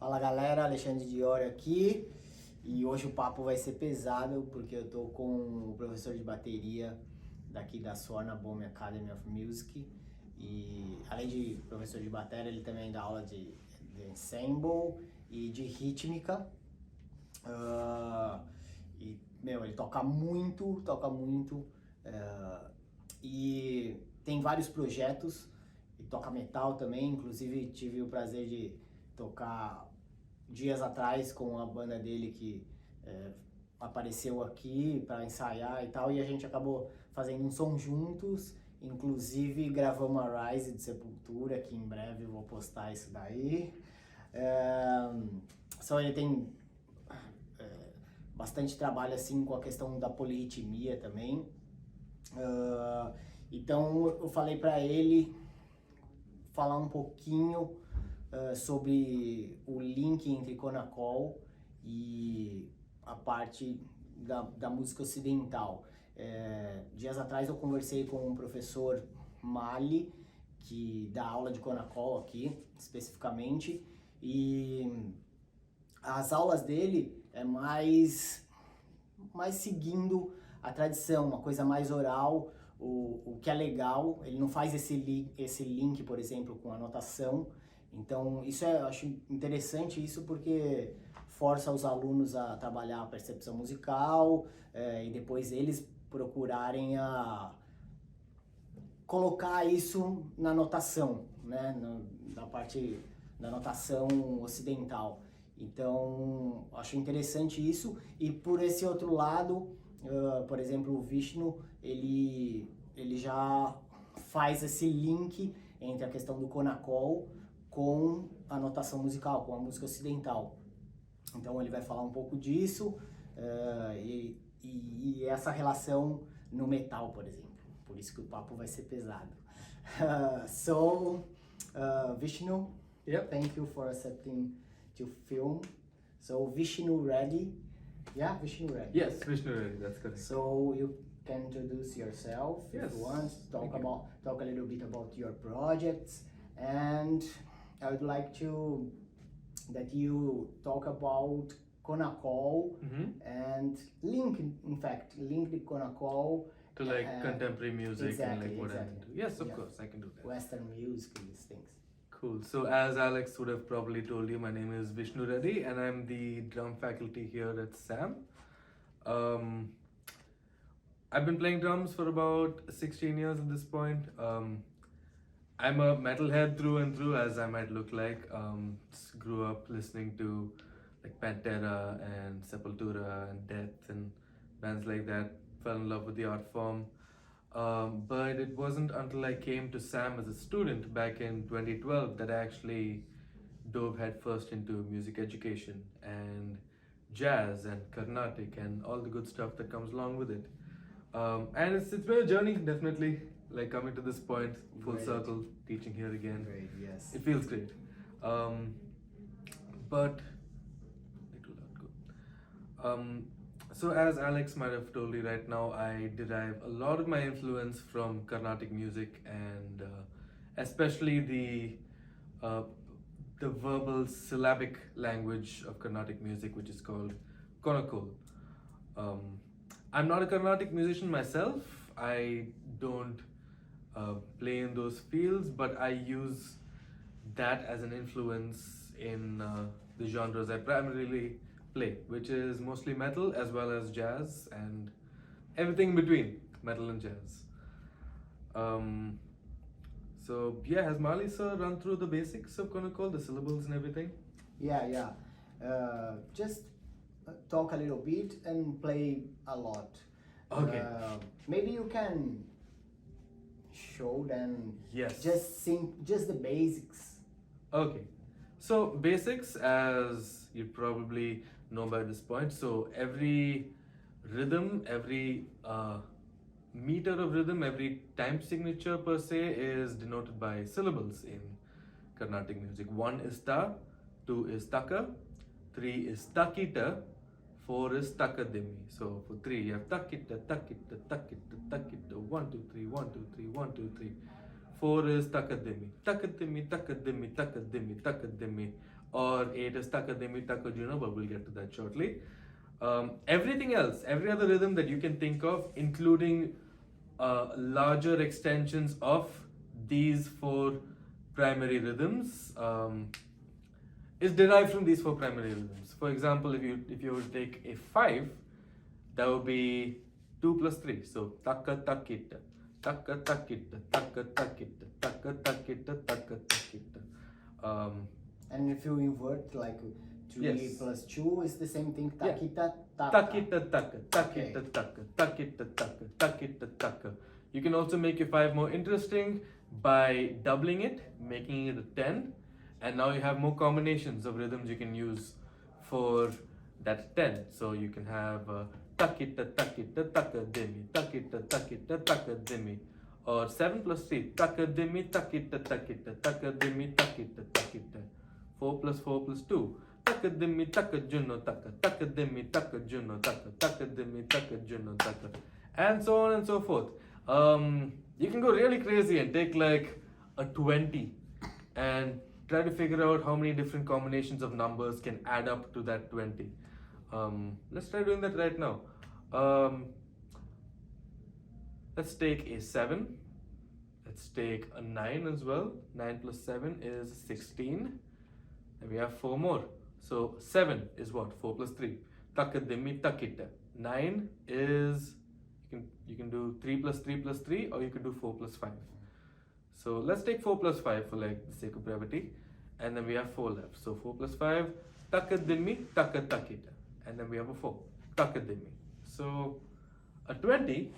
Fala galera, Alexandre Diori aqui e hoje o papo vai ser pesado porque eu tô com o professor de bateria daqui da Swarnabhoomi Academy of Music e além de professor de bateria ele também dá aula de ensemble e de rítmica. Ele toca muito e tem vários projetos e toca metal também, inclusive tive o prazer de tocar dias atrás com a banda dele que apareceu aqui para ensaiar e tal, e a gente acabou fazendo um som juntos, inclusive gravamos a Rise de Sepultura, que em breve eu vou postar isso daí. Só ele tem bastante trabalho assim com a questão da polirritmia também. Então eu falei para ele falar um pouquinho sobre o link entre Conacol e a parte da música ocidental. Dias atrás eu conversei com um professor Mali, que dá aula de Conacol aqui, especificamente, e as aulas dele é mais seguindo a tradição, uma coisa mais oral, o que é legal. Ele não faz esse link, por exemplo, com a notação. Então, eu acho interessante isso porque força os alunos a trabalhar a percepção musical e depois eles procurarem colocar isso na notação, né? Na parte da notação ocidental. Então, acho interessante isso. E por esse outro lado, por exemplo, o Vishnu, ele já faz esse link entre a questão do Conacol com a notação musical, com a música ocidental. Então ele vai falar um pouco disso e essa relação no metal, por exemplo. Por isso que o papo vai ser pesado. Vishnu, yep. Thank you for accepting to film. So Vishnu Reddy, yeah, Vishnu Reddy. Yes, Vishnu Reddy, that's correct. So you can introduce yourself if you want. Talk a little bit about your projects, and I would like that you talk about Conacol and link the Conacol to like contemporary music exactly, and like what exactly. I'm into. Yes, of course, I can do that. Western music, these things. Cool. So as Alex would have probably told you, my name is Vishnu Reddy and I'm the drum faculty here at SAM. I've been playing drums for about 16 years at this point. I'm a metalhead through and through, as I might look like. Grew up listening to like Pantera and Sepultura and Death and bands like that. Fell in love with the art form. But it wasn't until I came to SAM as a student back in 2012 that I actually dove headfirst into music education and jazz and Carnatic and all the good stuff that comes along with it. And it's been a journey, definitely. Like coming to this point, full circle, teaching here again. Great, yes. It feels great. So as Alex might have told you right now, I derive a lot of my influence from Carnatic music and especially the verbal syllabic language of Carnatic music, which is called Conacol. I'm not a Carnatic musician myself. I don't play in those fields, but I use that as an influence in the genres I primarily play, which is mostly metal as well as jazz and everything in between metal and jazz. So yeah, has Mali sir run through the basics of Conacol, the syllables and everything? Yeah. Just talk a little bit and play a lot. Okay. Maybe you can show them. Yes. Just sing, just the basics. Okay. So basics, as you probably know by this point, so every rhythm, every meter of rhythm, every time signature per se is denoted by syllables in Carnatic music. 1 is ta, 2 is taka, 3 is takita, 4 is takadimi. So for 3 you have takita, takita, takita, takita, 1, 2, 3, 1, 2, 3, 1, 2, 3. 4 is takadimi, takadimi, takadimi, takadimi, takadimi. or 8 is taka dimi taka juno, but we'll get to that shortly. Everything else, every other rhythm that you can think of, including larger extensions of these 4 primary rhythms, is derived from these 4 primary rhythms. For example, if you would take a 5, that would be 2 plus 3. So taka takita, taka takita, taka takita, taka takita, taka takita. And if you invert, like 3 Yes. plus 2 is the same thing. Yeah. Takita, taka. Takita taka, takita taka, takita taka, takita taka. You can also make your 5 more interesting by doubling it, making it a 10, and now you have more combinations of rhythms you can use for that 10. So you can have takita takita taka dimi, takita takita taka dimi, or 7 plus 3 taka dimi takita takita taka dimi takita takita. 4 plus 4 plus 2 taka dimi taka juno taka, taka dimi taka juno taka, taka dimi taka juno taka, and so on and so forth. You can go really crazy and take like a 20 and try to figure out how many different combinations of numbers can add up to that 20. Let's try doing that right now. Let's take a 7. Let's take a 9 as well. 9 plus 7 is 16. And we have 4 more. So 7 is what? 4 plus 3. Takadimi takita. 9 is, you can do 3 plus 3 plus 3, or you can do 4 plus 5. So let's take 4 plus 5 for like the sake of brevity. And then we have 4 left. So 4 plus 5, takadimi takatakita. And then we have a 4, takadimi. So a 20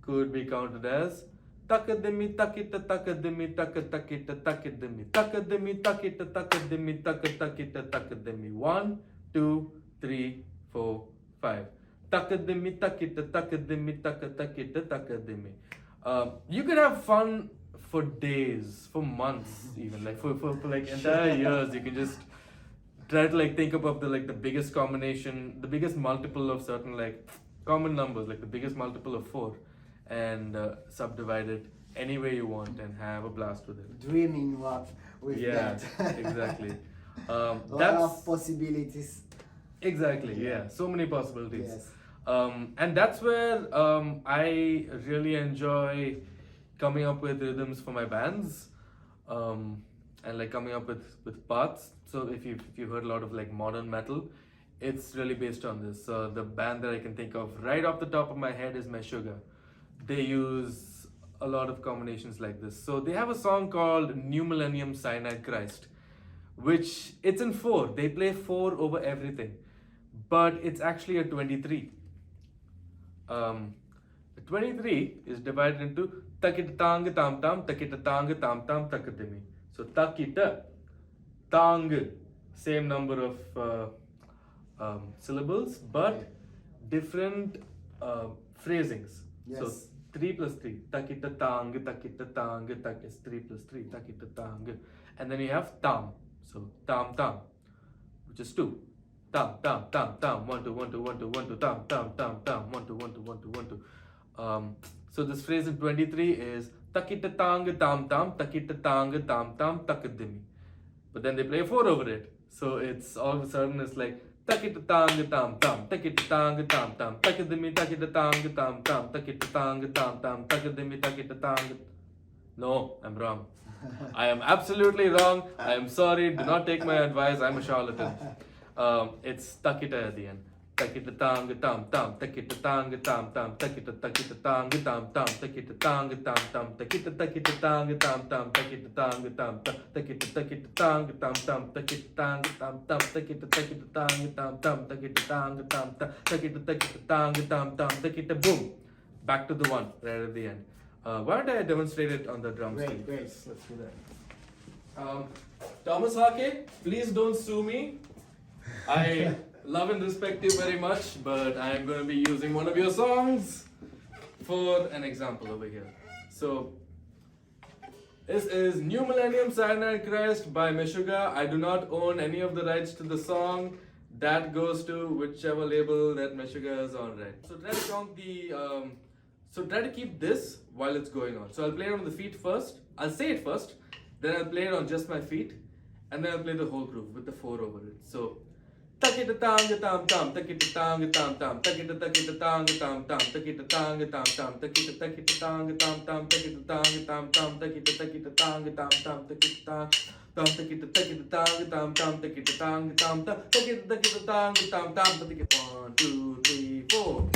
could be counted as takadimi takita takadimi takatakita takadimi takadimi takita takadimi takatakita takadimi. 1, 2, 3, 4, 5. Takadimi takita takadimi takatakita takadimi. You could have fun for days, for months, even like for like entire years. You can just try to like think of the biggest combination, the biggest multiple of certain like common numbers, like the biggest multiple of 4, and subdivide it any way you want and have a blast with it. Dreaming with Yeah, that. exactly. Lot That's of possibilities. exactly, yeah, so many possibilities. Yes. And that's where I really enjoy coming up with rhythms for my bands, and like coming up with parts. So if you've heard a lot of like modern metal, it's really based on this. The band that I can think of right off the top of my head is Meshuggah. They use a lot of combinations like this. So they have a song called New Millennium Cyanide Christ, which it's in 4. They play 4 over everything, but it's actually a 23. 23 is divided into takita tang tam tam takita tang tam tam takadimi. So takita tang, same number of syllables, but different phrasings. Yes. So 3 plus 3 takita tang tak is 3 plus 3 takita tang, and then you have tam. So tam tam, which is 2. Tam tam tam tam 1 2 1 2 1 2 1 2 tam tam tam tam 1 2 1 2 1 2 1 2. So this phrase in 23 is takita tang tam tam takita tang tam tam takadimi. But then they play 4 over it. So it's all of a sudden it's like takita tang tam tam takita tang tam tam takadimi takita tang tam tam takita tang tam tam takadimi takita tang. No, I'm wrong. I am absolutely wrong. I am sorry. Do not take my advice. I'm a charlatan. It's takita at the end. Takita tang tam tam takita tang tam tam takita tang tam tam takita tang tam tam takita tang tam tam takita tang tam tam takita tang tam tam takita tang tam tam takita tang tam tam takita tang tam tam takita tang tam tam takita boom. Back to the 1 right at the end. Why don't I demonstrate it on the drums? Great, great. Let's do that. Thomas Hake, please don't sue me. I love and respect you very much, but I am going to be using one of your songs for an example over here. So, this is New Millennium Cyanide Christ by Meshuggah. I do not own any of the rights to the song. That goes to whichever label that Meshuggah is on, right? So try to count the, try to keep this while it's going on. So I'll play it on the feet first. I'll say it first, then I'll play it on just my feet, and then I'll play the whole groove with the 4 over it. So takita tanga tam tam, takita tanga tam tam, takita tanga tam tam, takita tanga tam tam, takita tanga tam tam, takita tanga tam tam, takita tanga tam tam, takita tanga tam, takita tanga tam tam, takita tanga tam tam, takita tanga tam tam, takita 1, 2, 3, 4.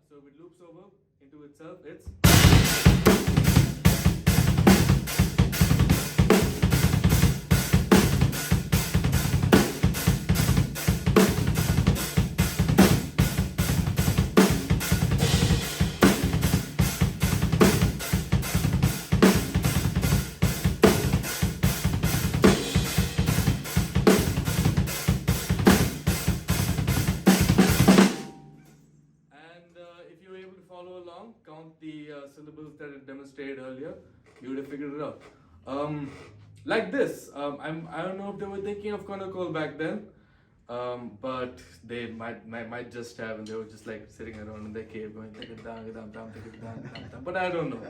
So if it loops over into itself, it's. If you were able to follow along, count the syllables that I demonstrated earlier, you would have figured it out. Like this, I don't know if they were thinking of Konakol back then, but they might just have, and they were just like sitting around in their cave going, but I don't know.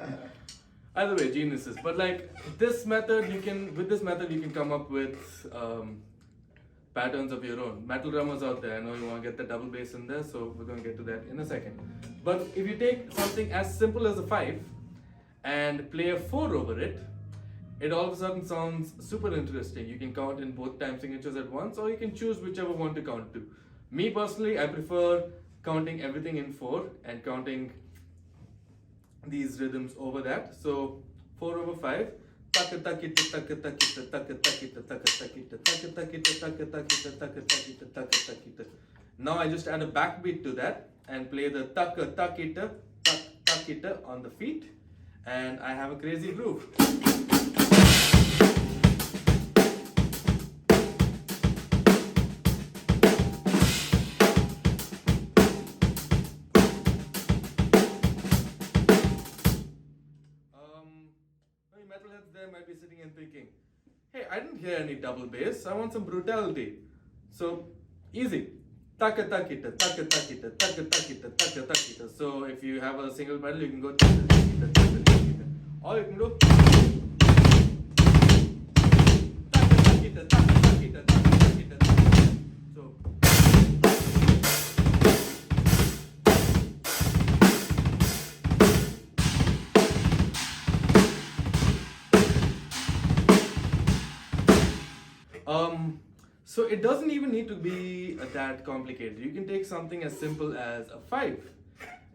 Either way, geniuses. But like this method, with this method you can come up with patterns of your own. Metal drummers out there, I know you want to get the double bass in there, so we're going to get to that in a second. But if you take something as simple as a 5 and play a 4 over it, it all of a sudden sounds super interesting. You can count in both time signatures at once, or you can choose whichever one to count to. Me personally, I prefer counting everything in 4 and counting these rhythms over that. So 4 over 5. Now I just add a backbeat to that and play the taka takita tak takita on the feet, and I have a crazy groove. Metalheads there might be sitting and thinking, hey, I didn't hear any double bass, I want some brutality. So easy. Taka takita, taka takita, taka takita, taka takita. So if you have a single pedal, you can go taka takita, taka takita. Or you can go taka takita, taka takita, taka takita. So so it doesn't even need to be that complicated. You can take something as simple as a 5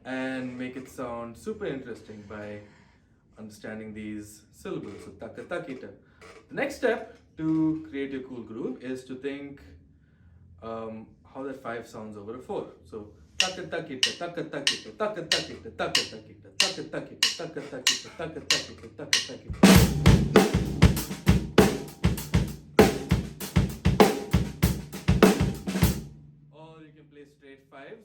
and make it sound super interesting by understanding these syllables. So taka takita. The next step to create a cool groove is to think how that 5 sounds over a 4. So taka takita, taka takita, taka takita, taka takita, taka takita, taka takita, taka takita, taka takita. Straight 5s.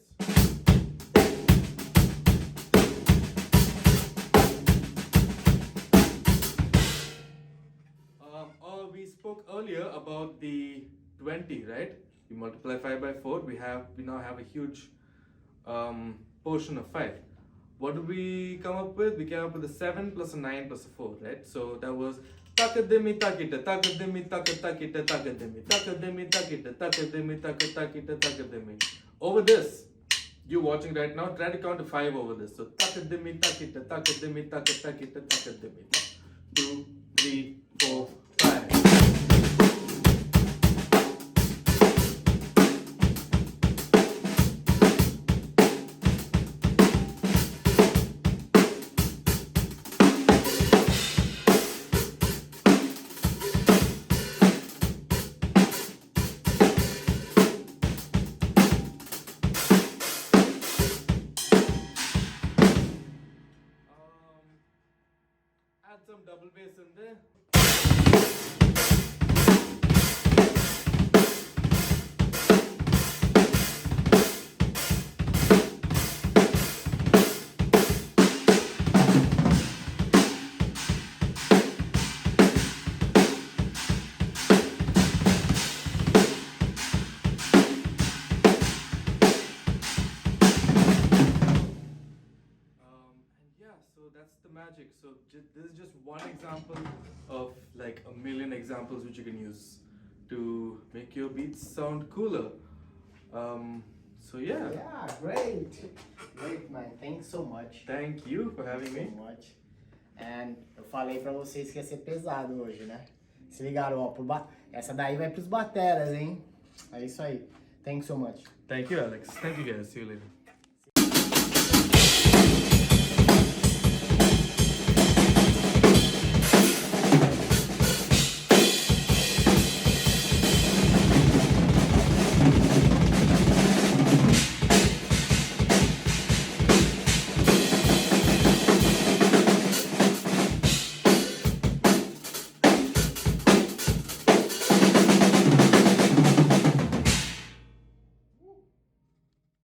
We spoke earlier about the 20, right? You multiply 5 by 4, we now have a huge portion of 5. What did we come up with? We came up with a 7 plus a 9 plus a 4, right? So that was takademi takita, takademi takatakita, takademi, takademi takita, takademi takatakita, takademi. Over this, you watching right now, try to count to 5 over this. So takademi takita, takademi takatakita, takademi. 2, 3, 4, 5. Add some double bass in there. magic. So this is just one example of like a million examples which you can use to make your beats sound cooler. So yeah. Yeah, great. Great, man. Thanks so much. Thank you for having Thanks me. so much. And eu falei pra vocês que ia ser pesado hoje, né? Se ligaram, ó, essa daí vai pros bateras, hein? É isso aí. Thanks so much. Thank you, Alex. Thank you guys. See you later.